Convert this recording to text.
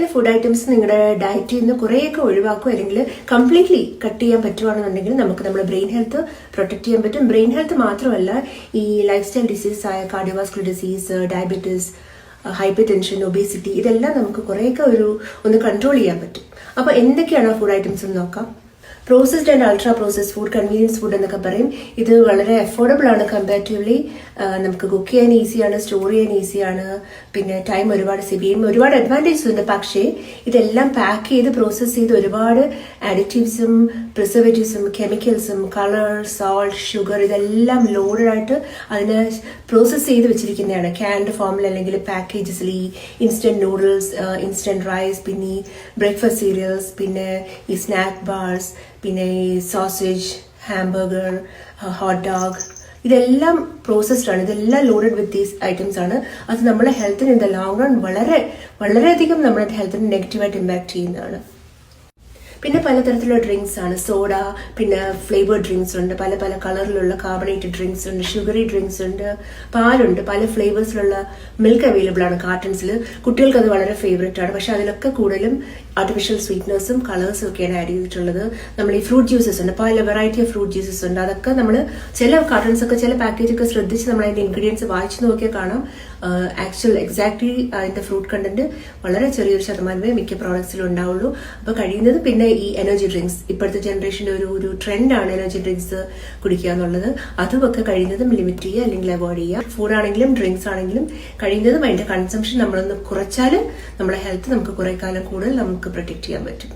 ഏതെങ്കിലും food items നിങ്ങളുടെ ഡയറ്റിൽ നിന്ന് കുറേയൊക്കെ ഒഴിവാക്കുക അല്ലെങ്കിൽ കംപ്ലീറ്റ്ലി കട്ട് ചെയ്യാൻ പറ്റുവാണെന്നുണ്ടെങ്കിൽ നമുക്ക് നമ്മുടെ ബ്രെയിൻ ഹെൽത്ത് പ്രൊട്ടക്ട് ചെയ്യാൻ പറ്റും. ബ്രെയിൻ ഹെൽത്ത് മാത്രമല്ല, ഈ ലൈഫ് സ്റ്റൈൽ ഡിസീസ് ആയ cardiovascular disease, diabetes, hyper tension, obesity, ഇതെല്ലാം നമുക്ക് കുറേയൊക്കെ ഒന്ന് കൺട്രോൾ ചെയ്യാൻ പറ്റും. അപ്പോൾ എന്തൊക്കെയാണ് ഫുഡ് ഐറ്റംസ് എന്ന് നോക്കാം. Processed and ultra processed food, convenience food എന്നൊക്കെ പറയും. ഇത് വളരെ അഫോർഡബിൾ ആണ് കമ്പാരിറ്റീവ്ലി. നമുക്ക് കുക്ക് ചെയ്യാൻ ഈസിയാണ്, സ്റ്റോർ ചെയ്യാൻ ഈസിയാണ്, പിന്നെ ടൈം ഒരുപാട് സേവ് ചെയ്യും, ഒരുപാട് അഡ്വാൻറ്റേജസ് ഉണ്ട്. പക്ഷേ ഇതെല്ലാം പാക്ക് ചെയ്ത് പ്രോസസ്സ് ചെയ്ത് ഒരുപാട് ആഡിറ്റീവ്സും പ്രിസർവേറ്റീവ്സും കെമിക്കൽസും കളർ, സോൾട്ട്, ഷുഗർ ഇതെല്ലാം ലോഡഡ് ആയിട്ട് അതിനെ പ്രോസസ്സ് ചെയ്ത് വെച്ചിരിക്കുന്നതാണ് ക്യാൻഡ് ഫോമിൽ അല്ലെങ്കിൽ പാക്കേജസിൽ. ഈ ഇൻസ്റ്റന്റ് നൂഡിൽസ്, ഇൻസ്റ്റന്റ് റൈസ്, പിന്നെ ഈ ബ്രേക്ക്ഫാസ്റ്റ് സീരിയൽസ്, പിന്നെ ഈ സ്നാക്ക് ബാർസ്, പിന്നെ ഈ സോസേജ്, ഹാംബർഗർ, ഹോട്ട് ഡോഗ്, ഇതെല്ലാം പ്രോസസ്ഡ് ആണ്. ഇതെല്ലാം ലോഡഡ് വിത്ത് ദീസ് ഐറ്റംസ് ആണ്. അത് നമ്മുടെ ഹെൽത്തിന് ഇൻ ദ ലോങ് റൺ വളരെയധികം നമ്മുടെ ഹെൽത്തിന് നെഗറ്റീവായിട്ട് ഇമ്പാക്ട് ചെയ്യുന്നതാണ്. പിന്നെ പലതരത്തിലുള്ള ഡ്രിങ്ക്സ് ആണ്. സോഡ, പിന്നെ ഫ്ലേവേർഡ് ഡ്രിങ്ക്സ് ഉണ്ട്, പല പല കളറിലുള്ള കാർബണേറ്റഡ് ഡ്രിങ്ക്സ് ഉണ്ട്, ഷുഗറി ഡ്രിങ്ക്സ് ഉണ്ട്, പാലുണ്ട്, പല ഫ്ലേവേഴ്സിലുള്ള മിൽക്ക് അവൈലബിൾ ആണ് കാർട്ടൺസിൽ. കുട്ടികൾക്ക് അത് വളരെ ഫേവറേറ്റ് ആണ്. പക്ഷെ അതിലൊക്കെ കൂടുതലും ആർട്ടിഫിഷ്യൽ സ്വീറ്റ്നേഴ്സും കളേഴ്സും ഒക്കെയാണ് ആഡ് ചെയ്തിട്ടുള്ളത്. നമ്മൾ ഈ ഫ്രൂട്ട് ജ്യൂസസ് ഉണ്ട്, പല വെറൈറ്റി ഓഫ് ഫ്രൂട്ട് ജ്യൂസസ് ഉണ്ട്. അതൊക്കെ നമ്മൾ ചില കാർട്ടൺസ് ഒക്കെ, ചില പാക്കേജ് ഒക്കെ ശ്രദ്ധിച്ച് നമ്മൾ അതിന്റെ ഇൻഗ്രീഡിയൻസ് വായിച്ചു നോക്കിയാൽ കാണാം എക്സാക്ട്ലി അതിന്റെ ഫ്രൂട്ട് കണ്ടന്റ് വളരെ ചെറിയൊരു ശതമാനമേ മിക്ക പ്രോഡക്ട്സിലും ഉണ്ടാവുള്ളൂ. അപ്പൊ കഴിയുന്നത് പിന്നെ ഈ എനർജി ഡ്രിങ്ക്സ്, ഇപ്പോഴത്തെ ജനറേഷന്റെ ഒരു ട്രെൻഡാണ് എനർജി ഡ്രിങ്ക്സ് കുടിക്കുക എന്നുള്ളത്. അതുമൊക്കെ കഴിയുന്നതും ലിമിറ്റ് ചെയ്യുക അല്ലെങ്കിൽ അവോയ്ഡ് ചെയ്യുക. ഫുഡ് ആണെങ്കിലും ഡ്രിങ്ക്സ് ആണെങ്കിലും കഴിയുന്നതും അതിന്റെ കൺസംഷൻ നമ്മളൊന്ന് കുറച്ചാൽ നമ്മുടെ ഹെൽത്ത് നമുക്ക് കുറെ കാലം കൂടുതൽ നമുക്ക് പ്രൊട്ടക്ട് ചെയ്യാൻ പറ്റും.